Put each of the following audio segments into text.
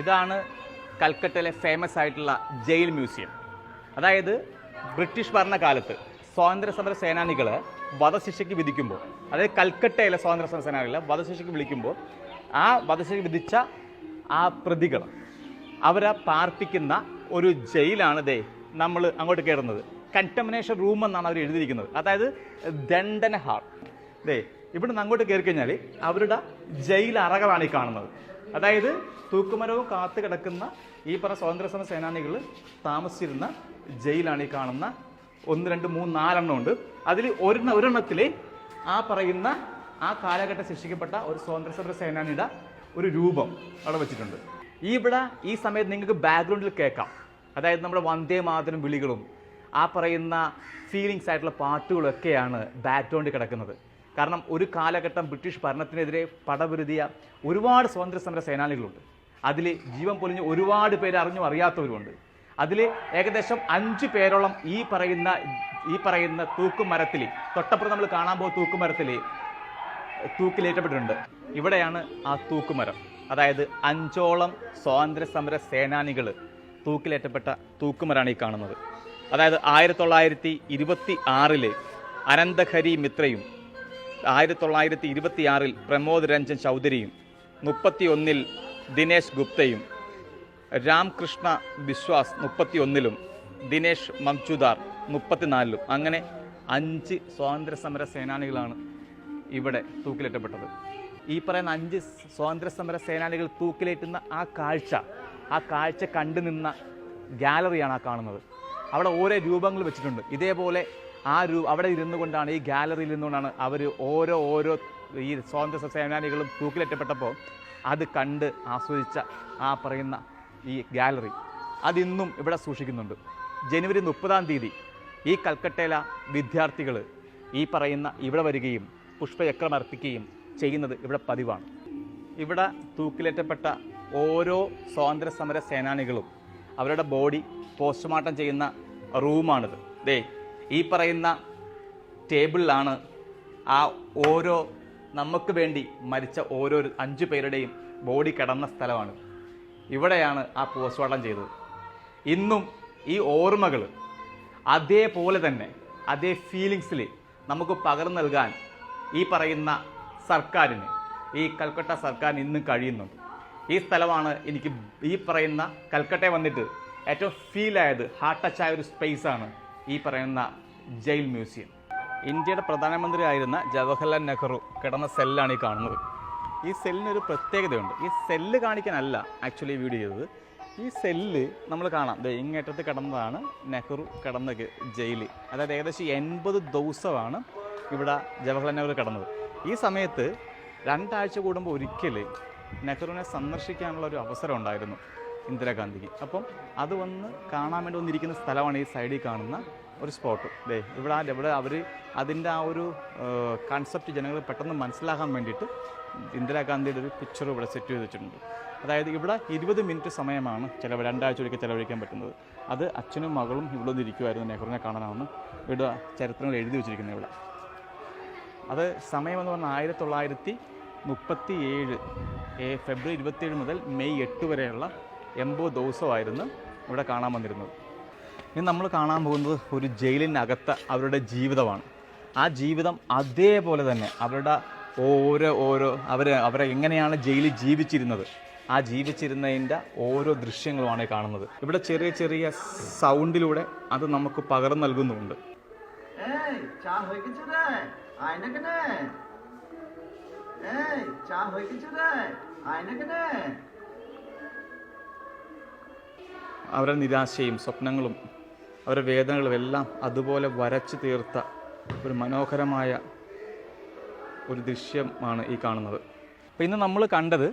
ഇതാണ് കൽക്കട്ടയിലെ ഫേമസ് ആയിട്ടുള്ള jail museum. അതായത് ബ്രിട്ടീഷ് ഭരണകാലത്ത് സ്വാതന്ത്ര്യ സമര സേനാനികളെ വധശിക്ഷയ്ക്ക് വിധിക്കുമ്പോൾ, അതായത് കൽക്കട്ടയിലെ സ്വാതന്ത്ര്യ സമര സേനാനികളെ വധശിക്ഷയ്ക്ക് വിളിക്കുമ്പോൾ ആ വധശിക്ഷയ്ക്ക് വിധിച്ച ആ പ്രതികൾ അവരെ പാർപ്പിക്കുന്ന ഒരു ജയിലാണ് നമ്മൾ അങ്ങോട്ട് കയറുന്നത്. കണ്ടമിനേഷൻ റൂം എന്നാണ് അവർ എഴുതിയിരിക്കുന്നത്. അതായത് ദണ്ഡന ഹാൾ. ഇവിടെ നിന്ന് അങ്ങോട്ട് കയറി കഴിഞ്ഞാൽ അവരുടെ ജയിൽ അറകളാണ് ഈ കാണുന്നത്. അതായത് തൂക്കുമരവും കാത്തു കിടക്കുന്ന ഈ പറഞ്ഞ സ്വാതന്ത്ര്യ സമര സേനാനികൾ താമസിച്ചിരുന്ന ജയിലാണ് ഈ കാണുന്ന 1, 2, 3, 4 ഉണ്ട്. അതിൽ ഒരെണ്ണത്തിൽ ആ പറയുന്ന ആ കാലഘട്ടം ശിക്ഷിക്കപ്പെട്ട ഒരു സ്വാതന്ത്ര്യ സമര സേനാനിയുടെ ഒരു രൂപം അവിടെ വെച്ചിട്ടുണ്ട്. ഈ സമയത്ത് നിങ്ങൾക്ക് ബാക്ക്ഗ്രൗണ്ടിൽ കേൾക്കാം, അതായത് നമ്മുടെ വന്ദേ മാതരം വിളികളും ആ പറയുന്ന ഫീലിങ്സ് ആയിട്ടുള്ള പാട്ടുകളും ഒക്കെയാണ് ബാക്ക്ഗ്രൗണ്ടിൽ കിടക്കുന്നത്. കാരണം ഒരു കാലഘട്ടം ബ്രിട്ടീഷ് ഭരണത്തിനെതിരെ പടപൊരുതിയ ഒരുപാട് സ്വാതന്ത്ര്യ സമര സേനാനികളുണ്ട്. അതിൽ ജീവൻ പൊലിഞ്ഞ് ഒരുപാട് പേര് അറിഞ്ഞും അറിയാത്തവരുമുണ്ട്. അതിൽ ഏകദേശം 5 പേരോളം ഈ പറയുന്ന തൂക്കുമരത്തിൽ, തൊട്ടപ്പുറം നമ്മൾ കാണാൻ പോകുന്ന തൂക്കുമരത്തിൽ തൂക്കിലേറ്റപ്പെട്ടിട്ടുണ്ട്. ഇവിടെയാണ് ആ തൂക്കുമരം. അതായത് 5ഓളം സ്വാതന്ത്ര്യ സമര സേനാനികൾ തൂക്കിലേറ്റപ്പെട്ട തൂക്കുമരാണ് ഈ കാണുന്നത്. അതായത് 1926 അനന്തഹരി മിത്രയും 1926 പ്രമോദ് രഞ്ജൻ ചൗധരിയും 31 ദിനേശ് ഗുപ്തയും രാംകൃഷ്ണ ബിശ്വാസ് 31 ദിനേശ് മംചുദാർ 34 അങ്ങനെ 5 സ്വാതന്ത്ര്യ സമര സേനാനികളാണ് ഇവിടെ തൂക്കിലേറ്റപ്പെട്ടത്. ഈ പറയുന്ന 5 സ്വാതന്ത്ര്യ സമര സേനാനികൾ തൂക്കിലേറ്റുന്ന ആ കാഴ്ച കണ്ടു നിന്ന ഗാലറിയാണ് ആ കാണുന്നത്. അവിടെ ഓരോ രൂപങ്ങൾ വെച്ചിട്ടുണ്ട്. ഇതേപോലെ അവിടെ ഇരുന്നു കൊണ്ടാണ്, ഈ ഗാലറിയിൽ നിന്നുകൊണ്ടാണ് അവർ ഓരോ ഈ സ്വാതന്ത്ര്യ സേനാനികളും തൂക്കിലേറ്റപ്പെട്ടപ്പോൾ അത് കണ്ട് ആസ്വദിച്ച ആ പറയുന്ന ഈ ഗാലറി അതിന്നും ഇവിടെ സൂക്ഷിക്കുന്നുണ്ട്. ജനുവരി 30-ാം തീയതി ഈ കൽക്കട്ടയിലെ വിദ്യാർത്ഥികൾ ഈ പറയുന്ന ഇവിടെ വരികയും പുഷ്പചക്രം അർപ്പിക്കുകയും ചെയ്യുന്നത് ഇവിടെ പതിവാണ്. ഇവിടെ തൂക്കിലേറ്റപ്പെട്ട ഓരോ സ്വാതന്ത്ര്യ സമര സേനാനികളും അവരുടെ ബോഡി പോസ്റ്റ്മോർട്ടം ചെയ്യുന്ന റൂമാണിത്. ഈ പറയുന്ന ടേബിളിലാണ് ആ ഓരോ നമുക്ക് വേണ്ടി മരിച്ച ഓരോ 5 പേരുടെയും ബോഡി കിടന്ന സ്ഥലമാണ്. ഇവിടെയാണ് ആ പോസ്റ്റ്മോർട്ടം ചെയ്തത്. ഇന്നും ഈ ഓർമ്മകൾ അതേപോലെ തന്നെ അതേ ഫീലിങ്സിൽ നമുക്ക് പകർന്നു നൽകാൻ ഈ പറയുന്ന സർക്കാരിന്, ഈ കൽക്കട്ട സർക്കാരിന് ഇന്നും കഴിയുന്നുണ്ട്. ഈ സ്ഥലമാണ് എനിക്ക് ഈ പറയുന്ന കൽക്കട്ടയിൽ വന്നിട്ട് ഏറ്റവും ഫീലായത്, ഹാർട്ട് ടച്ചായ ഒരു സ്പേസാണ് ഈ പറയുന്ന ജയിൽ മ്യൂസിയം. ഇന്ത്യയുടെ പ്രധാനമന്ത്രി ആയിരുന്ന ജവഹർലാൽ നെഹ്റു കിടന്ന സെല്ലാണ് ഈ കാണുന്നത്. ഈ സെല്ലിനൊരു പ്രത്യേകതയുണ്ട്. ഈ സെല്ല് കാണിക്കാനല്ല ആക്ച്വലി വീഡിയോ ചെയ്തത്. ഈ സെല്ല് നമ്മൾ കാണാം, ഇങ്ങേറ്റത്ത് കിടന്നതാണ് നെഹ്റു കിടന്ന ജയിൽ. അതായത് ഏകദേശം 80 ദിവസമാണ് ഇവിടെ ജവഹർലാൽ നെഹ്റു കിടന്നത്. ഈ സമയത്ത് 2 ആഴ്ച കൂടുമ്പോൾ ഒരിക്കൽ നെഹ്റുവിനെ സന്ദർശിക്കാനുള്ള ഒരു അവസരം ഉണ്ടായിരുന്നു ഇന്ദിരാഗാന്ധിക്ക്. അപ്പം അത് വന്ന് കാണാൻ വേണ്ടി വന്നിരിക്കുന്ന സ്ഥലമാണ് ഈ സൈഡിൽ കാണുന്ന ഒരു സ്പോട്ട്. ഇവിടെ അവർ അതിൻ്റെ ആ ഒരു കൺസെപ്റ്റ് ജനങ്ങൾ പെട്ടെന്ന് മനസ്സിലാക്കാൻ വേണ്ടിയിട്ട് ഇന്ദിരാഗാന്ധിയുടെ ഒരു പിക്ചർ ഇവിടെ സെറ്റ് ചെയ്ത് വെച്ചിട്ടുണ്ട്. അതായത് ഇവിടെ 20 മിനിറ്റ് സമയമാണ് 2 ആഴ്ച ഒരിക്കൽ ചിലവഴിക്കാൻ പറ്റുന്നത്. അത് അച്ഛനും മകളും ഇവിടെ വന്നിരിക്കുമായിരുന്നു നെഹ്റുവിനെ കാണാനാണെന്ന് ഇവിടെ ചരിത്രങ്ങൾ എഴുതി വെച്ചിരിക്കുന്നത്. ഇവിടെ അത് സമയമെന്ന് പറഞ്ഞാൽ 1937 ഫെബ്രുവരി 27 മുതൽ മെയ് 8 വരെയുള്ള 80 ദിവസമായിരുന്നു ഇവിടെ കാണാൻ വന്നിരുന്നത്. ഇനി നമ്മൾ കാണാൻ പോകുന്നത് ഒരു ജയിലിനകത്ത് അവരുടെ ജീവിതമാണ്. ആ ജീവിതം അതേപോലെ തന്നെ അവരുടെ അവരെ എങ്ങനെയാണ് ജയിലിൽ ജീവിച്ചിരുന്നത്, ആ ജീവിച്ചിരുന്നതിൻ്റെ ഓരോ ദൃശ്യങ്ങളുമാണ് കാണുന്നത്. ഇവിടെ ചെറിയ ചെറിയ സൗണ്ടിലൂടെ അത് നമുക്ക് പകർന്നു നൽകുന്നുമുണ്ട്. അവരുടെ നിരാശയും സ്വപ്നങ്ങളും അവരുടെ വേദനകളും എല്ലാം അതുപോലെ വരച്ചു തീർത്ത ഒരു മനോഹരമായ ഒരു ദൃശ്യമാണ് ഈ കാണുന്നത്. അപ്പോൾ ഇന്ന് നമ്മൾ കണ്ടത്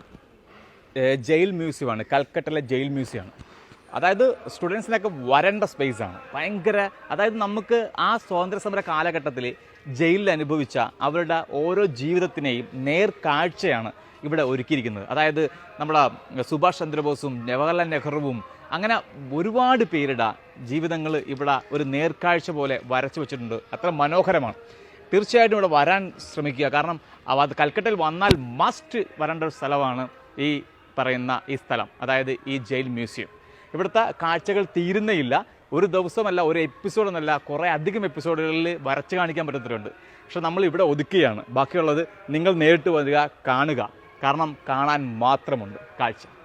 ജയിൽ മ്യൂസിയമാണ്, കൽക്കട്ടയിലെ ജയിൽ മ്യൂസിയമാണ്. അതായത് സ്റ്റുഡൻസിനൊക്കെ വരേണ്ട സ്പേസാണ്. അതായത് നമുക്ക് ആ സ്വാതന്ത്ര്യ സമര കാലഘട്ടത്തിൽ ജയിലിൽ അനുഭവിച്ച അവരുടെ ഓരോ ജീവിതത്തിനെയും നേർക്കാഴ്ചയാണ് ഇവിടെ ഒരുക്കിയിരിക്കുന്നത്. അതായത് നമ്മുടെ സുഭാഷ് ചന്ദ്രബോസും ജവഹർലാൽ നെഹ്റുവും അങ്ങനെ ഒരുപാട് പേരുടെ ജീവിതങ്ങൾ ഇവിടെ ഒരു നേർക്കാഴ്ച പോലെ വരച്ചു വെച്ചിട്ടുണ്ട്. അത്ര മനോഹരമാണ്. തീർച്ചയായിട്ടും ഇവിടെ വരാൻ ശ്രമിക്കുക. കാരണം അത് കൽക്കട്ടയിൽ വന്നാൽ മസ്റ്റ് വരേണ്ട ഒരു സ്ഥലമാണ് ഈ പറയുന്ന ഈ സ്ഥലം, അതായത് ഈ ജയിൽ മ്യൂസിയം. ഇവിടുത്തെ കാഴ്ചകൾ തീരുന്നേയില്ല. ഒരു ദിവസമല്ല, ഒരു എപ്പിസോഡൊന്നല്ല, കുറേ അധികം എപ്പിസോഡുകളിൽ വരച്ച് കാണിക്കാൻ പറ്റുന്നുണ്ട്. പക്ഷെ നമ്മൾ ഇവിടെ ഒതുക്കുകയാണ്. ബാക്കിയുള്ളത് നിങ്ങൾ നേരിട്ട് വരിക, കാണുക. കാരണം കാണാൻ മാത്രമുണ്ട് കാഴ്ച.